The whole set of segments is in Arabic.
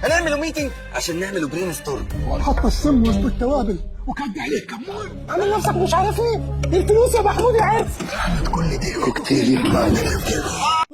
هنعملوا ميتنج عشان نعملوا برين ستورم. وهنحط السم وسط التوابل وكد عليه كمون. عامل نفسك مش عارف ايه؟ الفلوس يا محمود يا عز. كل دي كوكتيل يطلع لنا كده.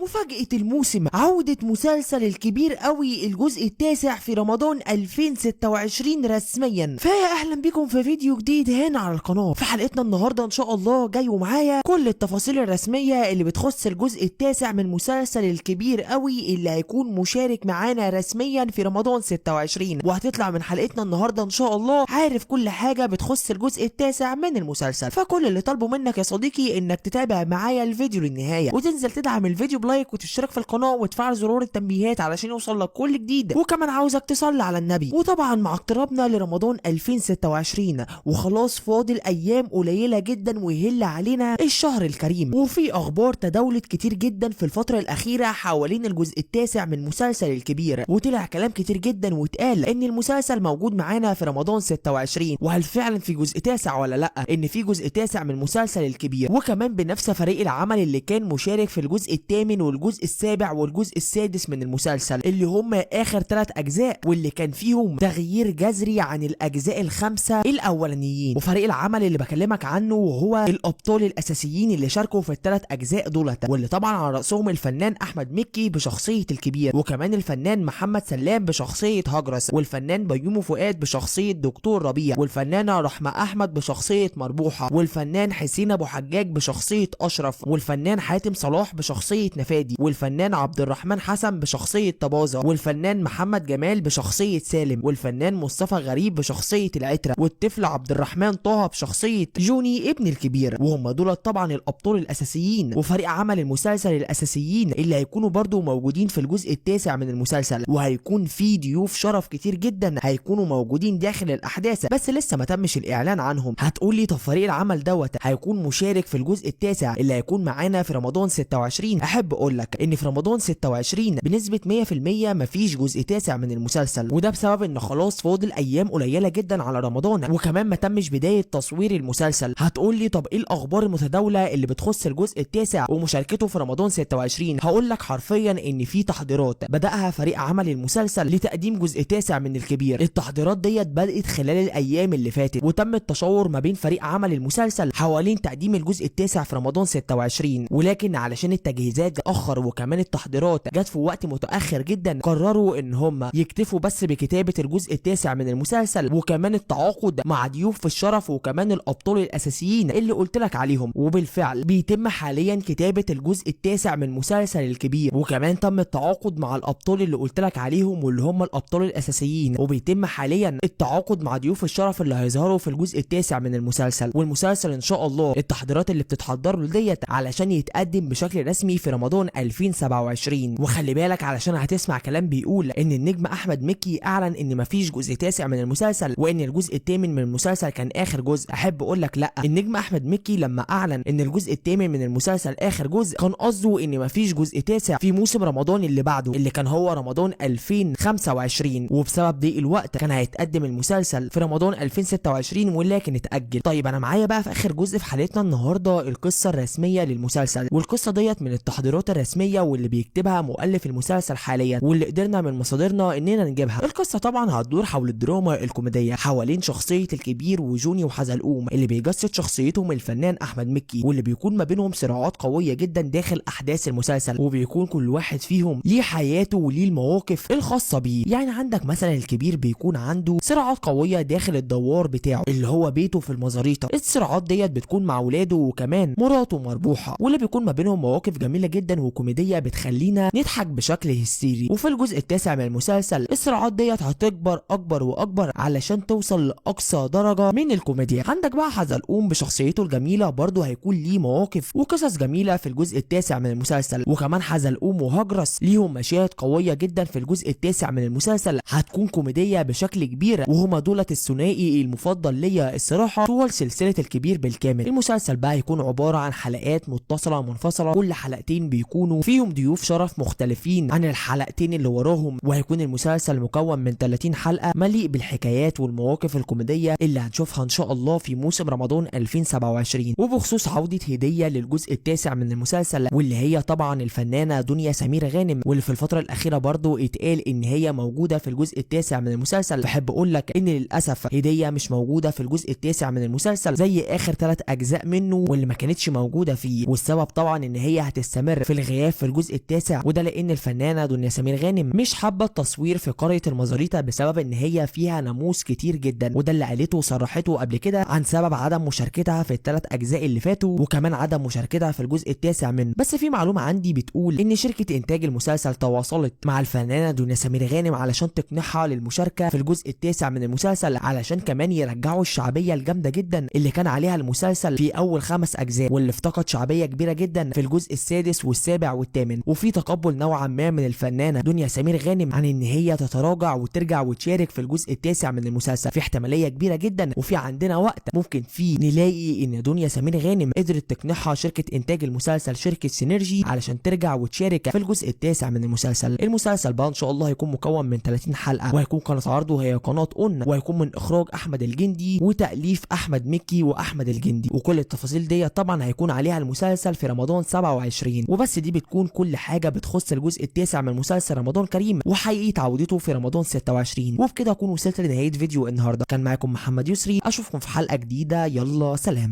مفاجأة الموسم، عودة مسلسل الكبير قوي الجزء التاسع في رمضان 2026 رسميا. فيا اهلا بكم في فيديو جديد هنا على القناة. في حلقتنا النهاردة ان شاء الله جاي ومعايا كل التفاصيل الرسمية اللي بتخص الجزء التاسع من مسلسل الكبير قوي اللي هيكون مشارك معانا رسميا في رمضان 26، وهتطلع من حلقتنا النهاردة ان شاء الله عارف كل حاجة بتخص الجزء التاسع من المسلسل. فكل اللي طالبه منك يا صديقي انك تتابع معايا الفيديو للنهاية، وتنزل تدعم الفيديو بلايك وتشترك في القناه وتفعل زرار التنبيهات علشان يوصل لك كل جديد. وكمان عاوزك تصلي على النبي. وطبعا مع اقترابنا لرمضان 2026 وخلاص فاضل ايام قليله جدا ويهل علينا الشهر الكريم، وفي اخبار تداولت كتير جدا في الفتره الاخيره حوالين الجزء التاسع من مسلسل الكبير، وطلع كلام كتير جدا واتقال ان المسلسل موجود معانا في رمضان 26. وهل فعلا في جزء تاسع ولا لا؟ ان في جزء تاسع من مسلسل الكبير، وكمان بنفس فريق العمل اللي كان مشارك في الجزء الثامن والجزء السابع والجزء السادس من المسلسل، اللي هم اخر 3 اجزاء واللي كان فيهم تغيير جذري عن الاجزاء الخمسه الاولانيين. وفريق العمل اللي بكلمك عنه وهو الابطال الاساسيين اللي شاركوا في ال3 اجزاء دولت، واللي طبعا على راسهم الفنان احمد مكي بشخصيه الكبير، وكمان الفنان محمد سلام بشخصيه هجرس، والفنان بيومي فؤاد بشخصيه دكتور ربيع، والفنانه رحمه احمد بشخصيه مربوحه، والفنان حسين ابو حجاج بشخصيه اشرف، والفنان حاتم صلاح بشخصيه نفادي، والفنان عبد الرحمن حسن بشخصيه طبازه، والفنان محمد جمال بشخصيه سالم، والفنان مصطفى غريب بشخصيه العتره، والطفل عبد الرحمن طه بشخصيه جوني ابن الكبير. وهم دول طبعا الابطال الاساسيين وفريق عمل المسلسل الاساسيين اللي هيكونوا برضو موجودين في الجزء التاسع من المسلسل. وهيكون في ضيوف شرف كتير جدا هيكونوا موجودين داخل الاحداث، بس لسه ما تمش الاعلان عنهم. هتقول لي طب فريق العمل دوت هيكون مشارك في الجزء التاسع اللي هيكون معانا في رمضان 26؟ احب اقول لك ان في رمضان 26 بنسبه 100% مفيش جزء تاسع من المسلسل، وده بسبب ان خلاص فاضل ايام قليله جدا على رمضان، وكمان ما تمش بدايه تصوير المسلسل. هتقول لي طب ايه الاخبار المتداوله اللي بتخص الجزء التاسع ومشاركته في رمضان 26؟ هقول لك حرفيا ان في تحضيرات بداها فريق عمل المسلسل لتقديم جزء تاسع من الكبير. التحضيرات ديت بدات خلال الايام اللي فاتت، وتم التشاور ما بين فريق عمل المسلسل حوالين تقديم الجزء التاسع في رمضان 26، ولكن علشان التجهيزات اتاخر وكمان التحضيرات جت في وقت متاخر جدا، قرروا ان هم يكتفوا بس بكتابه الجزء التاسع من المسلسل، وكمان التعاقد مع ضيوف الشرف وكمان الابطال الاساسيين اللي قلت لك عليهم. وبالفعل بيتم حاليا كتابه الجزء التاسع من مسلسل الكبير، وكمان تم التعاقد مع الابطال اللي قلت لك عليهم واللي هم الابطال الاساسيين، وبيتم حاليا التعاقد مع ضيوف الشرف اللي هيظهروا في الجزء التاسع من المسلسل. والمسلسل ان شاء الله التحضيرات اللي بتتحضر له ديت علشان يتقدم بشكل رسمي في رمضان 2027. وخلي بالك علشان هتسمع كلام بيقول ان النجم احمد مكي اعلن ان مفيش جزء تاسع من المسلسل، وان الجزء الثامن من المسلسل كان اخر جزء. احب اقول لك لا، النجم احمد مكي لما اعلن ان الجزء الثامن من المسلسل اخر جزء كان قصده ان مفيش جزء تاسع في موسم رمضان اللي بعده اللي كان هو رمضان 2025، وبسبب ضيق الوقت كان هيتقدم المسلسل في رمضان 2026 ولكن اتاجل. طيب انا معايا بقى في اخر جزء في حلقتنا النهارده القصه الرسميه للمسلسل، والقصه ديت من التحضيرات الرسميه واللي بيكتبها مؤلف المسلسل حاليا واللي قدرنا من مصادرنا اننا نجيبها. القصه طبعا هتدور حول الدراما الكوميديه حوالين شخصيه الكبير وجوني وحزلقوم اللي بيجسد شخصيتهم الفنان احمد مكي، واللي بيكون ما بينهم صراعات قويه جدا داخل احداث المسلسل، وبيكون كل واحد فيهم ليه حياته وليه المواقف الخاصه بيه. يعني عندك مثلا الكبير بيكون عنده صراعات قويه داخل الدوار بتاعه اللي هو بيته في المزاريطه. الصراعات ديت بتكون مع ولاده وكمان مراته مربوحه، واللي بيكون ما بينهم مواقف جميله جدا وكوميديه بتخلينا نضحك بشكل هستيري. وفي الجزء التاسع من المسلسل الصراعات ديت هتكبر اكبر واكبر علشان توصل لاقصى درجه من الكوميديا. عندك بقى حزلقوم بشخصيته الجميله برضه هيكون ليه مواقف وقصص جميله في الجزء التاسع من المسلسل، وكمان حزلقوم وهجرس ليهم مشاهد قويه جدا في الجزء التاسع من المسلسل هتكون كوميديه بشكل كبير، وهما دولت الثنائي المفضل ليا الصراحه طول سلسله الكبير بالكامل. المسلسل بقى هيكون عباره عن حلقات متصله منفصله، كل حلقتين بيكونوا فيهم ضيوف شرف مختلفين عن الحلقتين اللي وراهم، وهيكون المسلسل مكون من 30 حلقة مليء بالحكايات والمواقف الكوميدية اللي هنشوفها ان شاء الله في موسم رمضان 2027. وبخصوص عودة هدية للجزء التاسع من المسلسل، واللي هي طبعا الفنانة دنيا سمير غانم، واللي في الفترة الأخيرة برضو اتقال ان هي موجودة في الجزء التاسع من المسلسل. بحب اقول لك ان للأسف هدية مش موجودة في الجزء التاسع من المسلسل زي اخر 3 اجزاء منه واللي ما كانتش موجودة فيه، والسبب طبعا ان هي هتستمر في الغياب في الجزء التاسع، وده لان الفنانة دنيا سمير غانم مش حابة التصوير في قرية المزاريطة بسبب ان هي فيها ناموس كتير جدا، وده اللي قالته وصرحته قبل كده عن سبب عدم مشاركتها في ال3 اجزاء اللي فاتوا، وكمان عدم مشاركتها في الجزء التاسع منه. بس في معلومة عندي بتقول ان شركة انتاج المسلسل تواصلت مع الفنانة دنيا سمير غانم علشان تقنعها للمشاركة في الجزء التاسع من المسلسل، علشان كمان يرجعوا الشعبية الجامدة جدا اللي كان عليها المسلسل في اول 5 اجزاء، واللي افتقد شعبية كبيرة جدا في الجزء السادس والسابع والثامن. وفي تقبل نوعا ما من الفنانة دنيا سمير غانم عن ان هي تتراجع وترجع وتشارك في الجزء التاسع من المسلسل. في احتمالية كبيرة جدا وفي عندنا وقت ممكن فيه نلاقي ان دنيا سمير غانم قدرت تقنعها شركة انتاج المسلسل شركة سينرجي علشان ترجع وتشارك في الجزء التاسع من المسلسل. المسلسل بقى ان شاء الله هيكون مكون من 30 حلقة، وهيكون قناة عرضه هي قناة اون، وهيكون من اخراج احمد الجندي وتأليف احمد مكي واحمد الجندي، وكل التفاصيل دي طبعا هيكون عليها المسلسل في رمضان 27. وبس دي بتكون كل حاجة بتخص الجزء التاسع من مسلسل رمضان كريم وحقيقة عودته في رمضان 26. وبكده اكون وصلت لنهاية فيديو النهارده. كان معاكم محمد يسري، اشوفكم في حلقة جديدة، يلا سلام.